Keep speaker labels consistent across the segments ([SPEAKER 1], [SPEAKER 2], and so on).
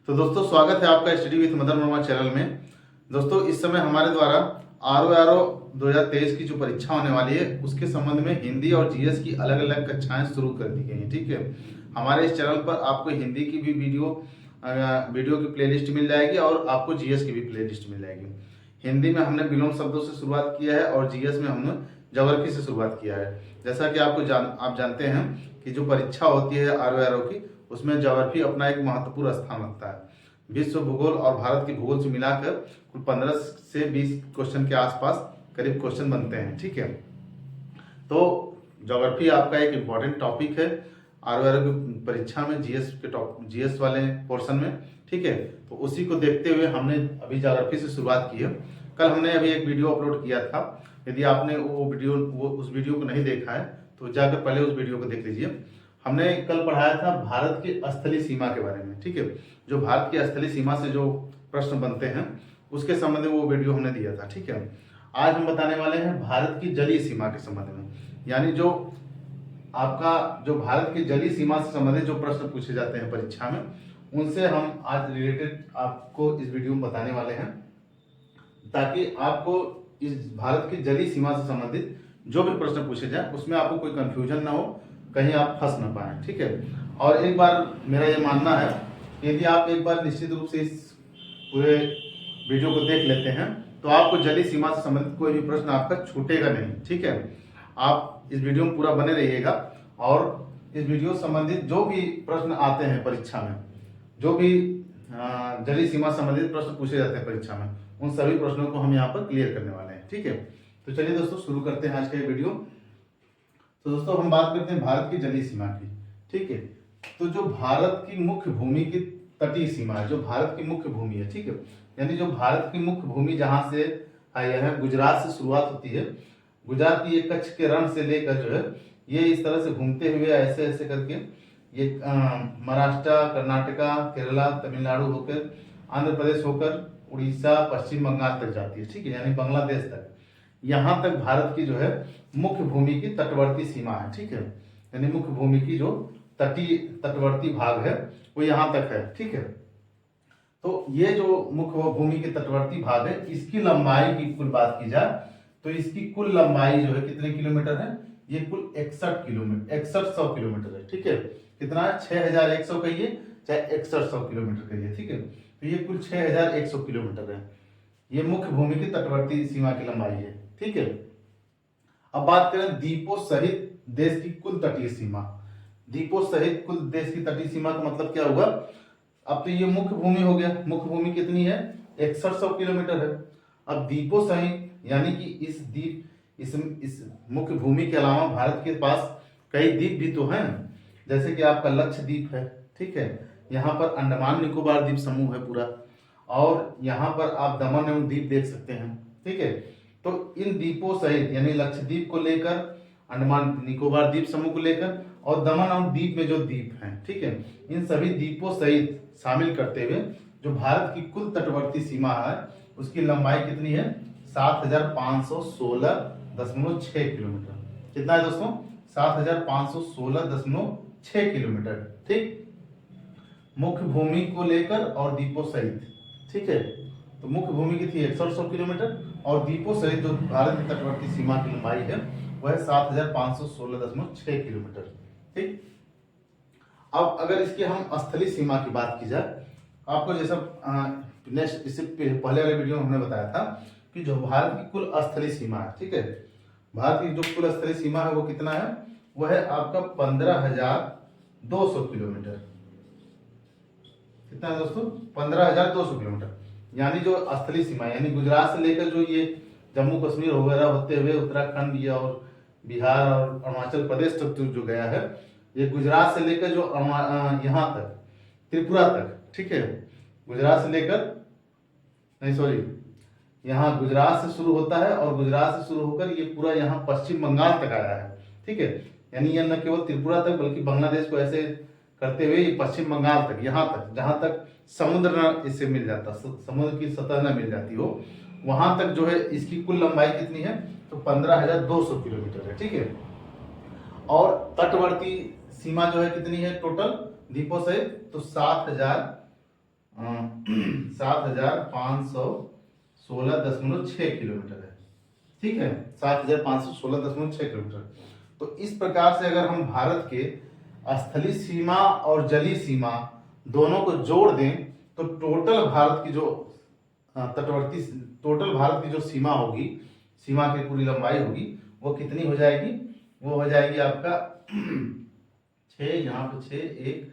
[SPEAKER 1] तो दोस्तों स्वागत है आपका study with Madan Verma channel में। दोस्तों इस समय हमारे द्वारा आर 2023 की जो परीक्षा होने वाली है उसके संबंध में हिंदी और जीएस की अलग अलग कक्षाएं शुरू कर दी गई हैं। ठीक है, हमारे इस चैनल पर आपको हिंदी की भी वीडियो की प्लेलिस्ट मिल जाएगी और आपको जीएस की भी प्लेलिस्ट मिल जाएगी। हिंदी में हमने विलोम शब्दों से शुरुआत किया है और जीएस में हमने ज्योग्राफी से शुरुआत किया है। जैसा कि आप जानते हैं कि जो परीक्षा होती है आर की, उसमें ज्योग्राफी अपना एक महत्वपूर्ण स्थान रखता है। विश्व भूगोल और भारत की भूगोल से मिलाकर कुल 15 से 20 क्वेश्चन के आसपास करीब क्वेश्चन बनते हैं। ठीक है, तो ज्योग्राफी आपका एक इम्पॉर्टेंट टॉपिक है आर की परीक्षा में, जीएस वाले पोर्शन में। ठीक है, तो उसी को देखते हुए हमने अभी ज्योग्राफी से शुरुआत की है। कल हमने अभी एक वीडियो अपलोड किया था। यदि आपने उस वीडियो को नहीं देखा है तो जाकर पहले उस वीडियो को देख लीजिए। हमने कल पढ़ाया था भारत की स्थलीय सीमा के बारे में। ठीक है, जो भारत की स्थलीय सीमा से जो प्रश्न बनते हैं उसके संबंध में वो वीडियो हमने दिया था। ठीक है, आज हम बताने वाले हैं भारत की जलीय सीमा के संबंध में, यानी जो आपका जो भारत की जलीय सीमा से संबंधित जो प्रश्न पूछे जाते हैं परीक्षा में, उनसे हम आज रिलेटेड आपको इस वीडियो में बताने वाले हैं, ताकि आपको इस भारत की जलीय सीमा से संबंधित जो भी प्रश्न पूछे जाए उसमें आपको कोई कंफ्यूजन ना हो, कहीं आप फंस ना पाए। ठीक है, और एक बार मेरा ये मानना है कि यदि आप एक बार निश्चित रूप से इस पूरे वीडियो को देख लेते हैं तो आपको जलीय सीमा से संबंधित कोई भी प्रश्न आपका छूटेगा नहीं। ठीक है, आप इस वीडियो में पूरा बने रहिएगा और इस वीडियो संबंधित जो भी प्रश्न आते हैं परीक्षा में, जो भी जलीय सीमा संबंधित प्रश्न पूछे जाते हैं परीक्षा में, उन सभी प्रश्नों को हम यहाँ पर क्लियर करने वाले हैं। ठीक है, तो चलिए दोस्तों शुरू करते हैं आज का ये वीडियो। तो दोस्तों हम बात करते हैं भारत की जलीय सीमा की। ठीक है, तो जो भारत की मुख्य भूमि की तटीय सीमा है, जो भारत की मुख्य भूमि है, ठीक है, यानी जो भारत की मुख्य भूमि जहां से यह गुजरात से शुरुआत होती है, गुजरात की एक कच्छ के रण से लेकर जो है ये इस तरह से घूमते हुए ऐसे ऐसे करके ये महाराष्ट्र, कर्नाटका, केरला, तमिलनाडु होकर आंध्र प्रदेश होकर उड़ीसा, पश्चिम बंगाल तक जाती है। ठीक है, यानी बांग्लादेश तक, यहाँ तक भारत की जो है मुख्य भूमि की तटवर्ती सीमा है। ठीक है, यानी मुख्य भूमि की जो तटवर्ती भाग है वो यहाँ तक है। ठीक है, तो ये जो मुख्य भूमि के तटवर्ती भाग है, इसकी लंबाई की कुल बात की जाए तो इसकी कुल लंबाई जो है कितने किलोमीटर है? ये कुल 6100 किलोमीटर है। ठीक है, कितना है? 6100 कहिए चाहे 6100 किलोमीटर कहिए। ठीक है, तो ये कुल 6100 किलोमीटर है। ये मुख्य भूमि की तटवर्ती सीमा की लंबाई है। ठीक है, अब बात करें द्वीपों सहित देश की कुल तटीय सीमा। द्वीपों सहित कुल देश की तटीय सीमा का मतलब क्या हुआ? अब तो ये मुख्य भूमि हो गया, मुख्य भूमि कितनी है? 6100 किलोमीटर है। अब द्वीपों सहित यानी कि इस मुख्य भूमि के अलावा भारत के पास कई द्वीप भी तो हैं, जैसे कि आपका लक्षद्वीप है। ठीक है, यहाँ पर अंडमान निकोबार द्वीप समूह है पूरा, और यहाँ पर आप दमन एवं द्वीप देख सकते हैं। ठीक है, तो इन द्वीपों सहित यानी लक्षद्वीप को लेकर, अंडमान निकोबार द्वीप समूह को लेकर और दमन एवं द्वीप में जो द्वीप हैं, ठीक है, इन सभी द्वीपों सहित शामिल करते हुए जो भारत की कुल तटवर्ती सीमा है उसकी लंबाई कितनी है? 7516.6 किलोमीटर। कितना है दोस्तों? 7516.6 किलोमीटर। ठीक, मुख्य भूमि को लेकर और द्वीपों सहित। ठीक है, तो मुख्य भूमि की थी 6100 किलोमीटर और द्वीपों सहित जो भारत की तटवर्ती सीमा की लंबाई है वह है 7516.6 किलोमीटर। ठीक, अब अगर इसकी हम स्थलीय सीमा की बात की जाए, आपको जैसा नेक्स्ट इससे पहले वाले वीडियो में हमने बताया था कि जो भारत की कुल स्थलीय सीमा है, ठीक है, भारत की जो कुल स्थलीय सीमा है वो कितना है? वो है आपका 15200 किलोमीटर। कितना है दोस्तों? 15200 किलोमीटर, यानी जो स्थलीय सीमा यानी गुजरात से लेकर जो ये जम्मू कश्मीर वगैरह होते हुए उत्तराखंड या और बिहार और अरुणाचल प्रदेश तक जो गया है, ये गुजरात से लेकर जो यहाँ तक त्रिपुरा तक। ठीक है, गुजरात से लेकर नहीं सॉरी यहाँ गुजरात से शुरू होता है और गुजरात से शुरू होकर ये पूरा यहाँ पश्चिम बंगाल तक आया है। ठीक है, यानी यह न केवल त्रिपुरा तक बल्कि बांग्लादेश को ऐसे करते हुए ये पश्चिम बंगाल तक, यहाँ तक जहां तक समुद्र न इससे मिल जाता, समुद्र की सतह न मिल जाती हो, वहां तक जो है इसकी कुल लंबाई कितनी है? तो 15200 किलोमीटर है। ठीक है, और तटवर्ती सीमा जो है कितनी है टोटल द्वीपों से? तो 7000 7,516.6 किलोमीटर है। ठीक है, 7,516.6 किलोमीटर। तो इस प्रकार से अगर हम भारत के स्थलीय सीमा और जलीय सीमा दोनों को जोड़ दें तो टोटल भारत की जो तटवर्ती टोटल भारत की जो सीमा होगी, सीमा की पूरी लंबाई होगी, वो कितनी हो जाएगी? वो हो जाएगी आपका 6, यहाँ पे 6, 1,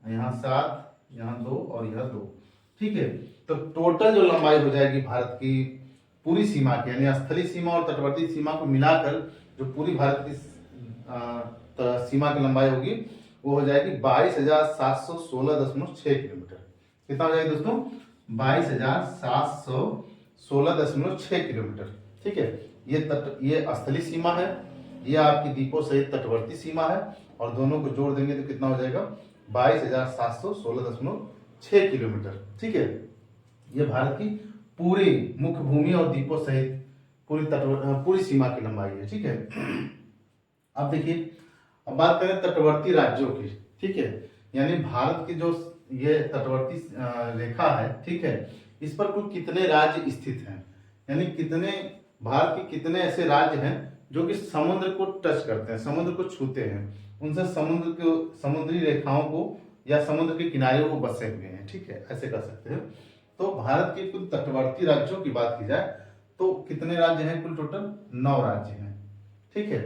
[SPEAKER 1] यहाँ 7, यहाँ 2 और यहाँ 2। ठीक है, तो टोटल जो लंबाई हो जाएगी भारत की पूरी सीमा की, यानी स्थलीय सीमा और तटवर्ती सीमा को मिलाकर जो पूरी भारत की सीमा की लंबाई होगी वो हो जाएगी 22,716.6 किलोमीटर। कितना हो जाएगा दोस्तों? 22,716.6 किलोमीटर। ठीक है, ये स्थलीय सीमा है, ये आपकी द्वीपों सहित तटवर्ती सीमा है, और दोनों को जोड़ देंगे तो कितना हो जाएगा? 22,716.6 किलोमीटर। ठीक है, ये भारत की पूरी मुख्य भूमि और द्वीपों सहित पूरी सीमा की लंबाई है। ठीक है, अब देखिए, अब बात करें तटवर्ती राज्यों की। ठीक है, यानी भारत की जो ये तटवर्ती रेखा है, ठीक है, इस पर कुल कितने राज्य स्थित हैं, यानी कितने भारत के कितने ऐसे राज्य हैं जो कि समुद्र को टच करते हैं, समुद्र को छूते हैं, उनसे समुद्री रेखाओं को या समुद्र के किनारे को बसे हुए हैं। ठीक है, ऐसे कर सकते हैं। तो भारत के कुल तटवर्ती राज्यों की बात की जाए तो कितने राज्य हैं? कुल टोटल 9 राज्य हैं। ठीक है,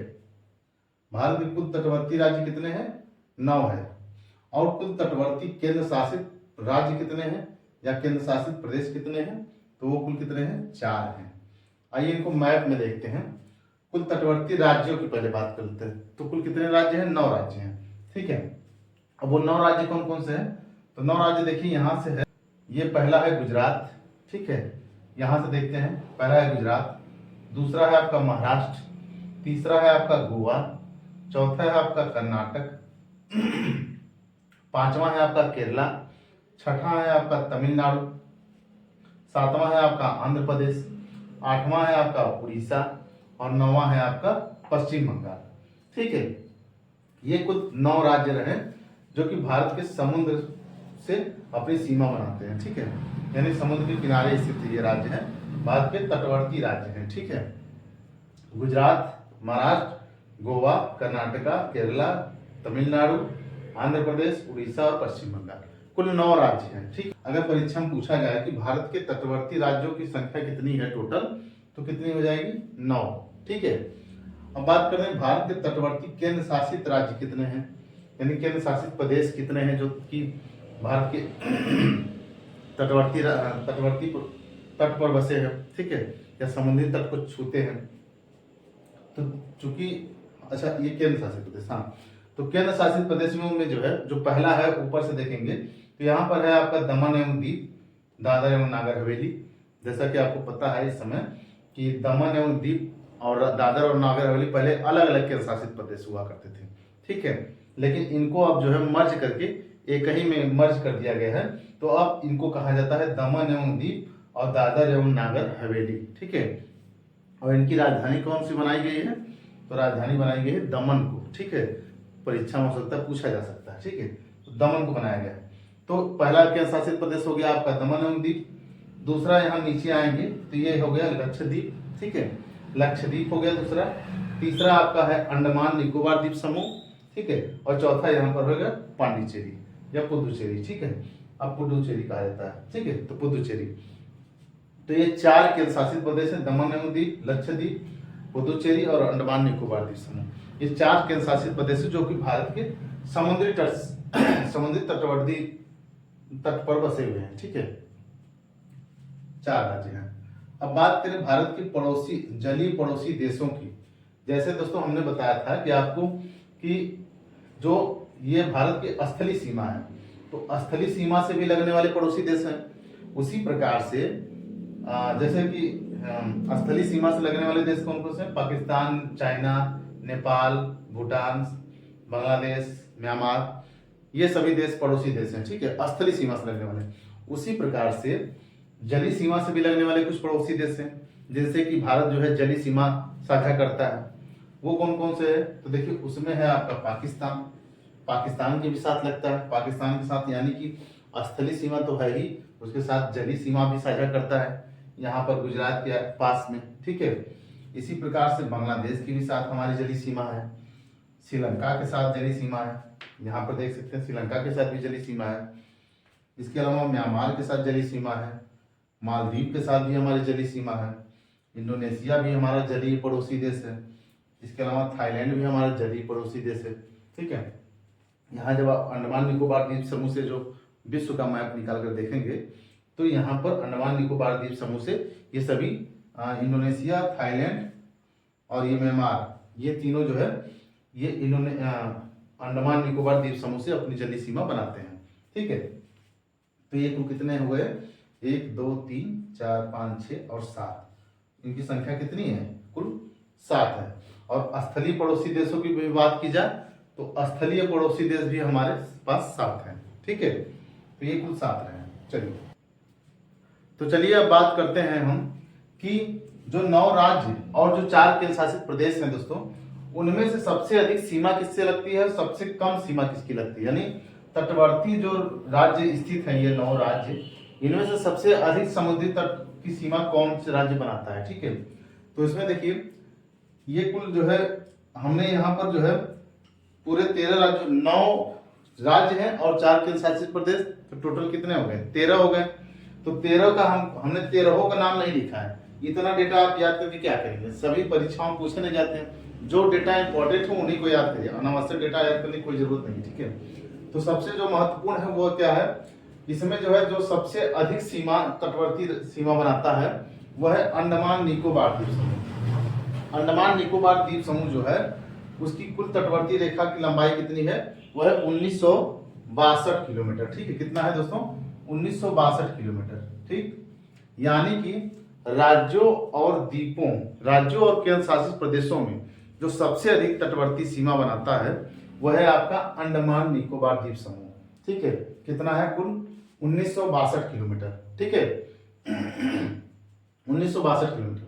[SPEAKER 1] भारत के कुल तटवर्ती राज्य कितने हैं? 9 है। और कुल तटवर्ती केंद्र शासित राज्य कितने हैं या केंद्र शासित प्रदेश कितने हैं? तो वो कुल कितने हैं? 4 हैं। आइए इनको मैप में देखते हैं। कुल तटवर्ती राज्यों की पहले बात करते हैं। तो कुल कितने राज्य हैं? 9 राज्य हैं। ठीक है, अब वो 9 राज्य कौन कौन से हैं? तो 9 राज्य देखिए, यहाँ से है, ये पहला है गुजरात। ठीक है, यहाँ से देखते हैं, पहला है गुजरात, दूसरा है आपका महाराष्ट्र, तीसरा है आपका गोवा, चौथा है आपका कर्नाटक, पांचवा है आपका केरला, छठा है आपका तमिलनाडु, सातवां है आपका आंध्र प्रदेश, आठवां है आपका उड़ीसा और नौवां है आपका पश्चिम बंगाल। ठीक है, ये कुल 9 राज्य रहे जो कि भारत के समुद्र से अपनी सीमा बनाते हैं। ठीक है, यानी समुद्र के किनारे स्थित ये राज्य हैं, भारत के तटवर्ती राज्य हैं। ठीक है, गुजरात, महाराष्ट्र, गोवा, कर्नाटका, केरला, तमिलनाडु, आंध्र प्रदेश, उड़ीसा और पश्चिम बंगाल, कुल 9 राज्य हैं। ठीक, अगर परीक्षा में पूछा जाए कि भारत के तटवर्ती राज्यों की संख्या कितनी है टोटल, तो कितनी हो जाएगी? 9। ठीक है, अब बात करें भारत के तटवर्ती केंद्र शासित राज्य कितने हैं, यानी केंद्र शासित प्रदेश कितने हैं जो कि भारत के तटवर्ती तट पर बसे हैं। ठीक है, या समुद्री तट को छूते हैं। तो चूंकि अच्छा, ये केंद्र शासित प्रदेश, हाँ, तो केंद्र शासित प्रदेशों में जो है, जो पहला है ऊपर से देखेंगे तो यहाँ पर है आपका दमन एवं दीव, दादर एवं नागर हवेली। जैसा कि आपको पता है इस समय कि दमन एवं दीव और दादर और नागर हवेली पहले अलग अलग केंद्र शासित प्रदेश हुआ करते थे। ठीक है, लेकिन इनको अब जो है मर्ज करके एक ही में मर्ज कर दिया गया है। तो अब इनको कहा जाता है दमन एवं दीव और दादर एवं नागर हवेली। ठीक है, और इनकी राजधानी कौन सी बनाई गई है? तो राजधानी बनाई गई है दमन को। ठीक है, परीक्षा में हो सकता है, पूछा जा सकता है। ठीक है, तो दमन को बनाया गया है। तो पहला केंद्र शासित प्रदेश हो गया आपका दमन एवं दीव, दूसरा यहाँ नीचे आएंगे तो ये हो गया लक्षद्वीप। ठीक है, लक्षद्वीप हो गया दूसरा, तीसरा आपका है अंडमान निकोबार द्वीप समूह। ठीक है, और चौथा यहाँ पर होगा पांडिचेरी या पुदुचेरी। ठीक है, अब पुदुचेरी कहा जाता है। ठीक है, तो पुदुचेरी। तो ये 4 केंद्र शासित प्रदेश है, दमन एवं दीव, लक्षद्वीप, पुदुचेरी और अंडमान निकोबार द्वीप समूह। ये 4 केंद्र शासित प्रदेश है जो कि भारत के समुद्री तटवर्ती तट पर बसे हुए हैं। ठीक है, 4 राज्य हैं। अब बात करें भारत के पड़ोसी जलीय पड़ोसी देशों की। जैसे दोस्तों हमने बताया था कि आपको कि जो ये भारत की स्थलीय सीमा है, तो स्थलीय सीमा से भी लगने वाले पड़ोसी देश हैं। उसी प्रकार से जैसे कि स्थलीय सीमा से लगने वाले देश कौन कौन से हैं? पाकिस्तान, चाइना, नेपाल, भूटान, बांग्लादेश, म्यांमार, ये सभी देश पड़ोसी देश हैं। ठीक है, स्थलीय सीमा से लगने वाले। उसी प्रकार से जलीय सीमा से भी लगने वाले कुछ पड़ोसी देश हैं, जैसे कि भारत जो है जलीय सीमा साझा करता है। वो कौन कौन से है? तो देखिए, उसमें है आपका पाकिस्तान, पाकिस्तान के भी साथ लगता है। पाकिस्तान के साथ यानी कि स्थलीय सीमा तो है ही, उसके साथ जलीय सीमा भी साझा करता है यहाँ पर गुजरात के पास में, ठीक है। इसी प्रकार से बांग्लादेश के भी साथ हमारी जलीय सीमा है, श्रीलंका के साथ जलीय सीमा है, यहाँ पर देख सकते हैं श्रीलंका के साथ भी जलीय सीमा है। इसके अलावा म्यांमार के साथ जलीय सीमा है, मालदीव के साथ भी हमारी जलीय सीमा है, इंडोनेशिया भी हमारा जलीय पड़ोसी देश है। इसके अलावा थाईलैंड भी हमारा जलीय पड़ोसी देश है, ठीक है। यहाँ जब आप अंडमान निकोबार द्वीप समूह से जो विश्व का मैप निकाल कर देखेंगे तो यहाँ पर अंडमान निकोबार द्वीप समूह से ये सभी इंडोनेशिया, थाईलैंड और ये म्यांमार, ये तीनों जो है ये अंडमान निकोबार द्वीप समूह से अपनी जलीय सीमा बनाते हैं, ठीक है। तो ये कुल कितने हो गए, 1 2 3 4 5 6 और 7, इनकी संख्या कितनी है, कुल 7 है। और स्थलीय पड़ोसी देशों की भी बात की जाए तो स्थलीय पड़ोसी देश भी हमारे पास 7 हैं, ठीक है। तो ये कुल 7 रहे। चलिए अब बात करते हैं हम कि जो 9 राज्य और जो 4 केंद्र शासित प्रदेश हैं दोस्तों, उनमें से सबसे अधिक सीमा किससे लगती है, सबसे कम सीमा किसकी लगती है। यानी तटवर्ती जो राज्य स्थित है, ये 9 राज्य, इनमें से सबसे अधिक समुद्री तट की सीमा कौन से राज्य बनाता है, ठीक है। तो इसमें देखिए ये कुल जो है हमने यहाँ पर जो है पूरे 13 राज्य, 9 राज्य हैं और 4 केंद्र शासित प्रदेश, तो टोटल कितने हो गए, 13 हो गए। तो 13 का हमने 13 का नाम नहीं लिखा है। इतना डेटा आप याद करके क्या करेंगे, सभी परीक्षाओं में पूछने जाते हैं, जो डेटा इंपॉर्टेंट हो उन्हीं को याद करिए, अनावश्यक डेटा याद करने की कोई जरूरत नहीं, ठीक है। तो सबसे जो महत्वपूर्ण है वो क्या है, इसमें जो है जो सबसे अधिक सीमा तटवर्ती सीमा बनाता है वह है अंडमान निकोबार द्वीप समूह। अंडमान निकोबार द्वीप समूह जो है उसकी कुल तटवर्ती रेखा की लंबाई कितनी है, वह है 1962 किलोमीटर, ठीक है। कितना है दोस्तों, 1962 किलोमीटर, ठीक। यानी कि राज्यों और द्वीपों, राज्यों और केंद्र शासित प्रदेशों में जो सबसे अधिक तटवर्ती सीमा बनाता है वह है आपका अंडमान निकोबार द्वीप समूह, ठीक है। कितना है, कुल 1962 किलोमीटर, ठीक है। 1962 किलोमीटर।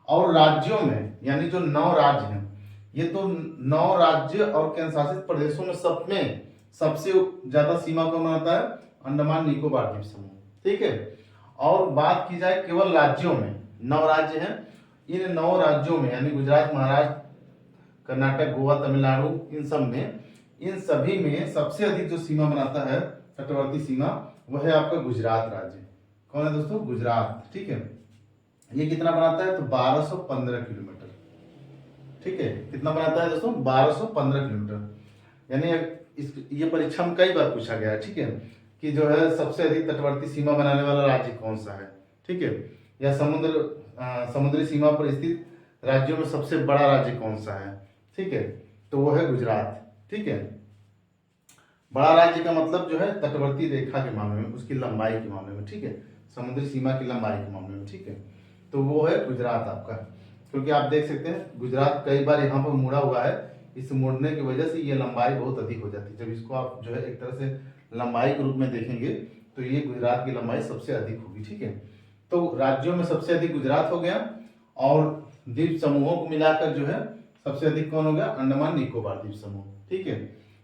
[SPEAKER 1] और राज्यों में यानी जो 9 राज्य हैं, ये तो 9 राज्य और केंद्र शासित प्रदेशों में सब में सबसे ज्यादा सीमा कौन बनाता है, अंडमान निकोबार द्वीप समूह, ठीक है। और बात की जाए केवल राज्यों में, 9 राज्य हैं, इन 9 राज्यों में यानी गुजरात, महाराष्ट्र, कर्नाटक, गोवा, तमिलनाडु, इन सब में, इन सभी में सबसे अधिक जो सीमा बनाता है तटवर्ती सीमा वह है आपका गुजरात राज्य। कौन है दोस्तों, गुजरात, ठीक है। ये कितना बनाता है, तो 1215 किलोमीटर, ठीक है। कितना बनाता है दोस्तों, 1215 किलोमीटर। यानी ये परीक्षा में कई बार पूछा गया है, ठीक है, कि जो है सबसे अधिक तटवर्ती सीमा बनाने वाला राज्य कौन सा है, ठीक है। या समुद्री सीमा पर स्थित राज्यों में सबसे बड़ा राज्य कौन सा है, ठीक है। तो वो है गुजरात, ठीक है। बड़ा राज्य का मतलब जो है तटवर्ती रेखा के मामले में, उसकी लंबाई के मामले में, ठीक है, समुद्री सीमा की लंबाई के मामले में, ठीक है। तो वो है गुजरात आपका, क्योंकि आप देख सकते हैं गुजरात कई बार यहाँ पर मुड़ा हुआ है, इस मुड़ने की वजह से ये लंबाई बहुत अधिक हो जाती है। जब इसको आप जो है एक तरह से लंबाई के रूप में देखेंगे तो ये गुजरात की लंबाई सबसे अधिक होगी, ठीक है। तो राज्यों में सबसे अधिक गुजरात हो गया और द्वीप समूहों को मिलाकर जो है सबसे अधिक कौन हो गया, अंडमान निकोबार द्वीप समूह, ठीक है।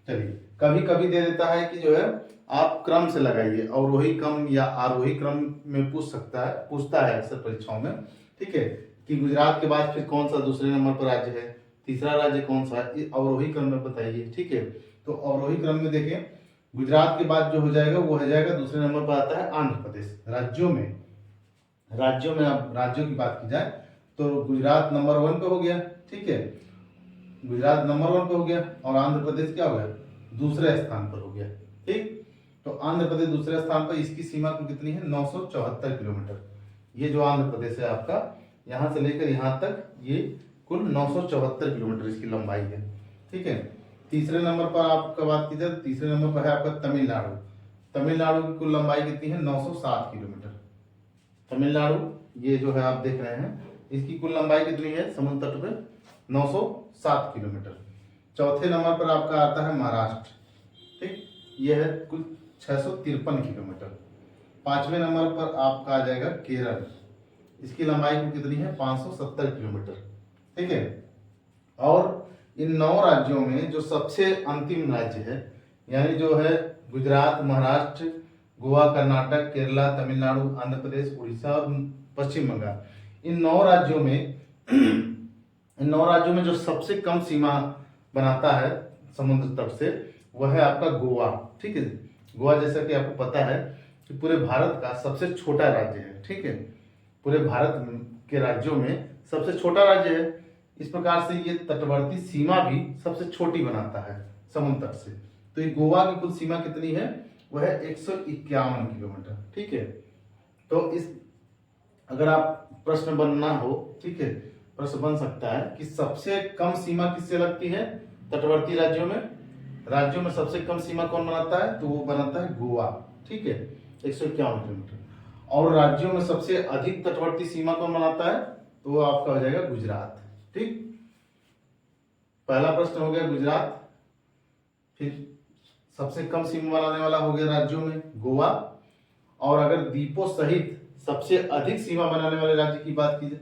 [SPEAKER 1] चलिए कभी कभी दे देता है कि जो है आप क्रम से लगाइए, अवरोही क्रम या आरोही क्रम में पूछता है अक्सर परीक्षाओं में, ठीक है, कि गुजरात के बाद फिर कौन सा दूसरे नंबर पर राज्य है, तीसरा राज्य कौन सा है, अवरोही क्रम में बताइए, ठीक है। तो अवरोही क्रम में देखिए गुजरात के बाद जो हो जाएगा वो हो जाएगा दूसरे नंबर पर आता है आंध्र प्रदेश। राज्यों में अब राज्यों की बात की जाए तो गुजरात नंबर 1 पे हो गया, ठीक है, गुजरात नंबर 1 पे हो गया और आंध्र प्रदेश क्या हो गया, दूसरे स्थान पर हो गया, ठीक। तो आंध्र प्रदेश दूसरे स्थान पर, इसकी सीमा कितनी है, 974 किलोमीटर। ये जो आंध्र प्रदेश है आपका, यहाँ से लेकर यहाँ तक ये कुल 974 किलोमीटर इसकी लंबाई है, ठीक है। तीसरे नंबर पर आपका बात की जाए, तीसरे नंबर पर है आपका तमिलनाडु। तमिलनाडु की कुल लंबाई कितनी है, 907 किलोमीटर। तमिलनाडु ये जो है आप देख रहे हैं, इसकी कुल लंबाई कितनी है समुद्र तट पे, 907 किलोमीटर। चौथे नंबर पर आपका आता है महाराष्ट्र, ठीक, ये है कुल 653 किलोमीटर। 5वें नंबर पर आपका आ जाएगा केरल, इसकी लंबाई कुल कितनी है, 570 किलोमीटर, ठीक है। और इन 9 राज्यों में जो सबसे अंतिम राज्य है, यानी जो है गुजरात, महाराष्ट्र, गोवा, कर्नाटक, केरला, तमिलनाडु, आंध्र प्रदेश, उड़ीसा और पश्चिम बंगाल। इन 9 राज्यों में इन 9 राज्यों में जो सबसे कम सीमा बनाता है समुद्र तट से वह है आपका गोवा। ठीक है, गोवा जैसा कि आपको पता है कि पूरे भारत का सबसे छोटा राज्य है। ठीक है, पूरे भारत के राज्यों में सबसे छोटा राज्य है। इस प्रकार से ये तटवर्ती सीमा भी सबसे छोटी बनाता है समुद्र तट से। तो ये गोवा की कुल सीमा कितनी है, वह है 151 किलोमीटर। ठीक है, तो इस अगर आप प्रश्न बनना हो, ठीक है, प्रश्न बन सकता है कि सबसे कम सीमा किससे लगती है तटवर्ती राज्यों में सबसे कम सीमा कौन बनाता है, तो वो बनाता है गोवा। ठीक है, 151 किलोमीटर। और राज्यों में सबसे अधिक तटवर्ती सीमा कौन बनाता है, तो वो आपका हो जाएगा गुजरात। ठीक, पहला प्रश्न हो गया गुजरात। फिर सबसे कम सीमा बनाने वाला हो गया राज्यों में गोवा। और अगर द्वीपों सहित सबसे अधिक सीमा बनाने वाले राज्य की बात की जाए,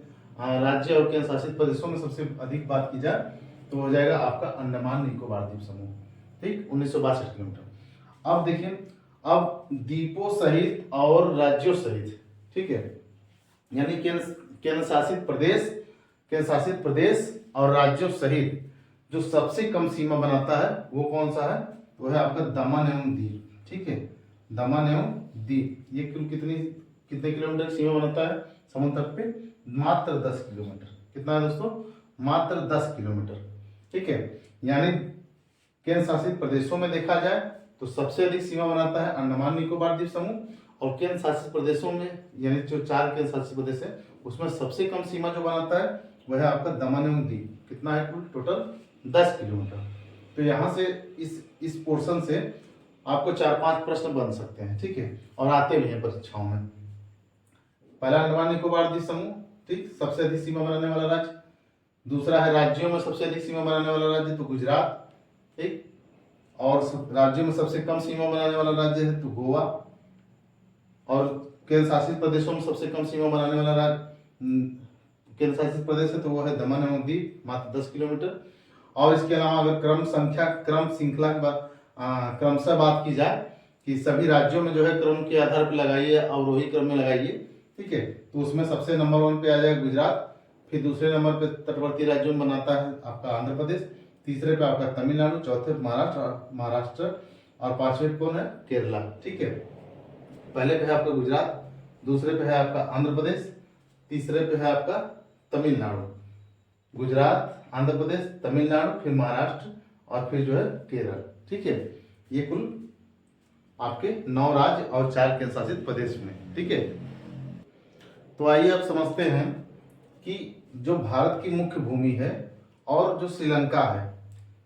[SPEAKER 1] राज्य और केंद्र शासित प्रदेशों में सबसे अधिक बात की जाए, तो हो जाएगा आपका अंडमान निकोबार द्वीप समूह। ठीक, 1962 किलोमीटर। अब देखिए, अब द्वीपों सहित और राज्यों सहित, ठीक है, यानी केंद्र शासित प्रदेश और राज्यों सहित जो सबसे कम सीमा बनाता है वो कौन सा है, वो है आपका दमन एवं दीव। ठीक है, दमन एवं दीव ये कुल कितने किलोमीटर की सीमा बनाता है समुद्र तट पे, मात्र 10 किलोमीटर। कितना है दोस्तों, मात्र 10 किलोमीटर। ठीक है, यानी केंद्र शासित प्रदेशों में देखा जाए तो सबसे अधिक सीमा बनाता है अंडमान निकोबार द्वीप समूह, और केंद्र शासित प्रदेशों में यानी जो 4 केंद्र शासित प्रदेश है उसमें सबसे कम सीमा जो बनाता है वह है आपका दमन एवं दीव। कितना है कुल टोटल, 10 किलोमीटर। तो यहाँ से इस पोर्शन से आपको 4-5 प्रश्न बन सकते हैं। ठीक है, और आते भी हैं परीक्षाओं में। पहला अंडमान निकोबार द्वीप समूह, ठीक, सबसे अधिक सीमा बनाने वाला राज्य। दूसरा है राज्यों में सबसे अधिक सीमा बनाने वाला राज्य, तो गुजरात। ठीक, और राज्यों में सबसे कम सीमा बनाने वाला राज्य है तो गोवा। और केंद्र शासित प्रदेशों में सबसे कम सीमा बनाने वाला राज्य केंद्र शासित प्रदेश है तो वो है दमन एवं दीव, मात्र 10 किलोमीटर। और इसके अलावा अगर क्रम श्रृंखला क्रमशः बात की जाए कि सभी राज्यों में जो है क्रम के आधार पर लगाइए, अवरोही क्रम में लगाइए। ठीक है, तो उसमें सबसे नंबर 1 पे आ जाएगा गुजरात। फिर दूसरे नंबर पे तटवर्ती राज्यों में बनाता है आपका आंध्र प्रदेश। तीसरे पे आपका तमिलनाडु, चौथे महाराष्ट्र और 5वें कौन है, केरला। ठीक है, पहले पे है आपका गुजरात, दूसरे पे है आपका आंध्र प्रदेश, तीसरे पे है आपका तमिलनाडु। गुजरात, आंध्र प्रदेश, तमिलनाडु, फिर महाराष्ट्र और फिर जो है केरल। ठीक है, ये कुल आपके 9 राज्य और 4 केंद्र शासित प्रदेश में। ठीक है, तो आइए अब समझते हैं कि जो भारत की मुख्य भूमि है और जो श्रीलंका है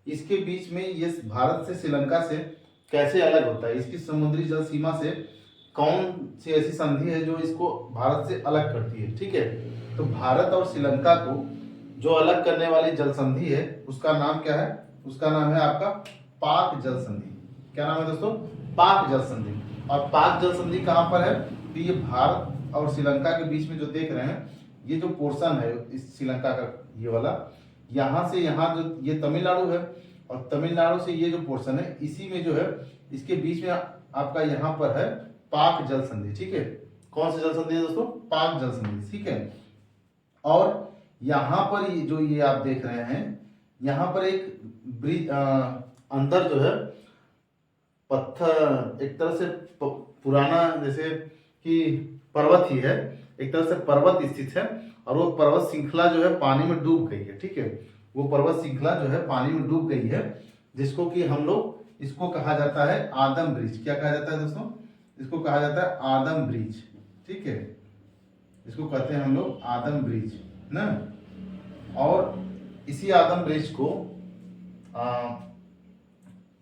[SPEAKER 1] इसके बीच में ये भारत से श्रीलंका से कैसे अलग होता है, इसकी समुद्री जल सीमा से कौन सी ऐसी संधि है जो इसको भारत से अलग करती है। ठीक है, तो भारत और श्रीलंका को जो अलग करने वाली जल संधि है उसका नाम क्या है, उसका नाम है आपका पाक जल संधि। क्या नाम है दोस्तों, पाक जल संधि। और पाक जल संधि कहाँ पर है, तो ये भारत और श्रीलंका के बीच में जो देख रहे हैं ये जो पोर्शन है इस श्रीलंका का, ये वाला यहाँ से यहाँ जो ये तमिलनाडु है और तमिलनाडु से ये जो पोर्शन है इसी में जो है इसके बीच में आपका यहाँ पर है पाक जल संधि। ठीक है, कौन सी जल संधि है दोस्तों, पाक जल संधि। ठीक है, और यहाँ पर ये आप देख रहे हैं यहाँ पर एक ब्रिज अंदर जो है पत्थर, एक तरह से पुराना जैसे कि पर्वत ही है, एक तरह से पर्वत स्थित है और वो पर्वत श्रृंखला जो है पानी में डूब गई है। ठीक है, वो पर्वत श्रृंखला जो है पानी में डूब गई है जिसको कि हम लोग इसको कहा जाता है आदम ब्रिज। क्या कहा जाता है दोस्तों, इसको कहा जाता है आदम ब्रिज। ठीक है, इसको कहते हैं हम लोग आदम ब्रिज ना। और इसी आदम ब्रिज को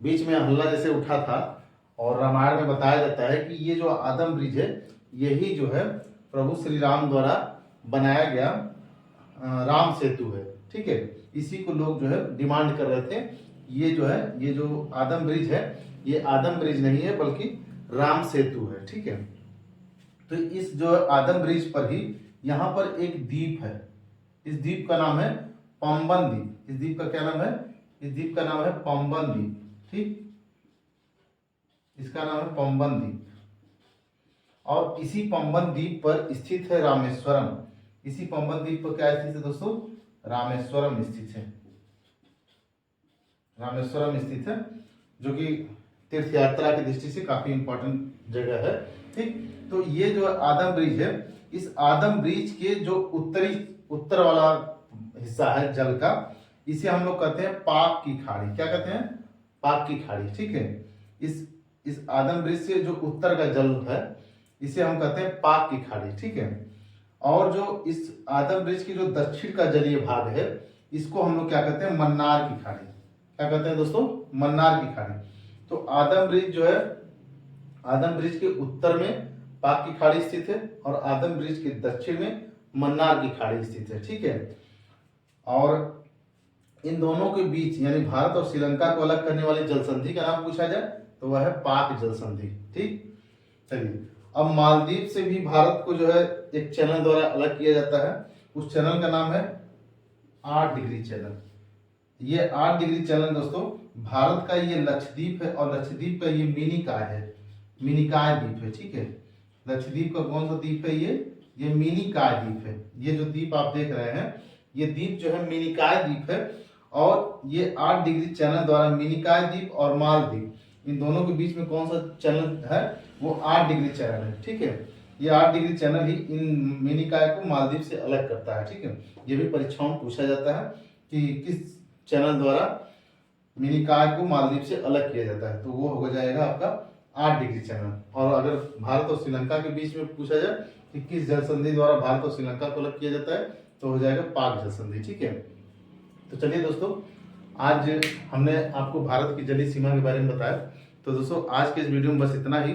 [SPEAKER 1] बीच में हल्ला जैसे उठा था और रामायण में बताया जाता है कि ये जो आदम ब्रिज है यही जो है प्रभु श्री राम द्वारा बनाया गया राम सेतु है। ठीक है, इसी को लोग जो है डिमांड कर रहे थे। ये जो है ये जो आदम ब्रिज है ये आदम ब्रिज नहीं है बल्कि राम सेतु है। ठीक है, तो इस जो आदम ब्रिज पर ही यहाँ पर एक द्वीप है, इस द्वीप का नाम है पंबन द्वीप। इस द्वीप का क्या नाम है, इस द्वीप का नाम है पंबन द्वीप। ठीक, इसका नाम है पंबन द्वीप। और इसी पंबन द्वीप पर स्थित है रामेश्वरम। इसी पंबन द्वीप पर क्या स्थित है दोस्तों? रामेश्वरम स्थित है। रामेश्वरम स्थित है, जो कि तीर्थ यात्रा की दृष्टि से काफी इंपॉर्टेंट जगह है। ठीक, तो ये जो आदम ब्रिज है, इस आदम ब्रिज के जो उत्तर वाला हिस्सा है जल का, इसे हम लोग कहते हैं पाक की खाड़ी। क्या कहते हैं? पाक की खाड़ी। ठीक है, इस आदम ब्रिज से जो उत्तर का जल है, इसे हम कहते हैं पाक की खाड़ी। ठीक है, और जो इस आदम ब्रिज की जो दक्षिण का जलीय भाग है, इसको हम लोग क्या कहते हैं? मन्नार की खाड़ी। क्या कहते हैं दोस्तों? मन्नार की खाड़ी। तो आदम ब्रिज जो है, आदम ब्रिज के उत्तर में पाक की खाड़ी स्थित है और आदम ब्रिज के दक्षिण में मन्नार की खाड़ी स्थित है। ठीक है, और इन दोनों के बीच यानी भारत और श्रीलंका को अलग करने वाली जल संधि का नाम पूछा जाए तो वह है पाक जल संधि। ठीक, चलिए अब मालदीव से भी भारत को जो है एक चैनल द्वारा अलग किया जाता है। उस चैनल का नाम है 8 डिग्री चैनल। ये 8 डिग्री चैनल दोस्तों, भारत का ये लक्षद्वीप है और लक्षद्वीप का ये मिनिकॉय है, मिनिकॉय द्वीप है। ठीक है, लक्षद्वीप का कौन सा द्वीप है? ये मिनिकॉय द्वीप है। ये जो द्वीप आप देख रहे हैं, ये द्वीप जो है मिनिकॉय द्वीप है और ये 8 डिग्री चैनल द्वारा मिनिकॉय द्वीप और मालदीव, इन दोनों के बीच में कौन सा चैनल है? वो 8 डिग्री चैनल है। ठीक है, ये 8 डिग्री चैनल ही इन मिनिकॉय को मालदीव से अलग करता है। ठीक है, ये भी परीक्षाओं में पूछा जाता है कि किस चैनल द्वारा मिनिकॉय को मालदीव से अलग किया जाता है, तो वो हो जाएगा आपका 8 डिग्री चैनल। और अगर भारत और श्रीलंका के बीच में पूछा जाए कि किस जल संधि द्वारा भारत और श्रीलंका को अलग किया जाता है, तो हो जाएगा पाक जल संधि। ठीक है, तो चलिए दोस्तों, आज हमने आपको भारत की जलीय सीमा के बारे में बताया। तो दोस्तों आज के इस वीडियो में बस इतना ही।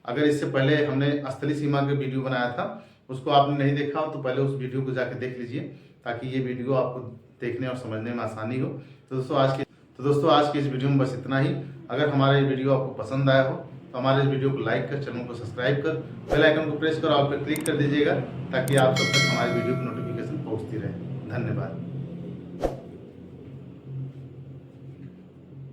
[SPEAKER 1] अगर इससे पहले हमने स्थलीय सीमा का वीडियो बनाया था, उसको आपने नहीं देखा हो तो पहले उस वीडियो को जाकर देख लीजिए, ताकि ये वीडियो आपको देखने और समझने में आसानी हो। तो दोस्तों आज के इस वीडियो में बस इतना ही। अगर हमारा ये वीडियो आपको पसंद आया हो तो हमारे इस वीडियो को लाइक कर, चैनल को सब्सक्राइब कर, बेल आइकन को प्रेस कर, ऑल पर क्लिक कर दीजिएगा, ताकि आप सब तक हमारी वीडियो की नोटिफिकेशन पहुंचती रहे। धन्यवाद।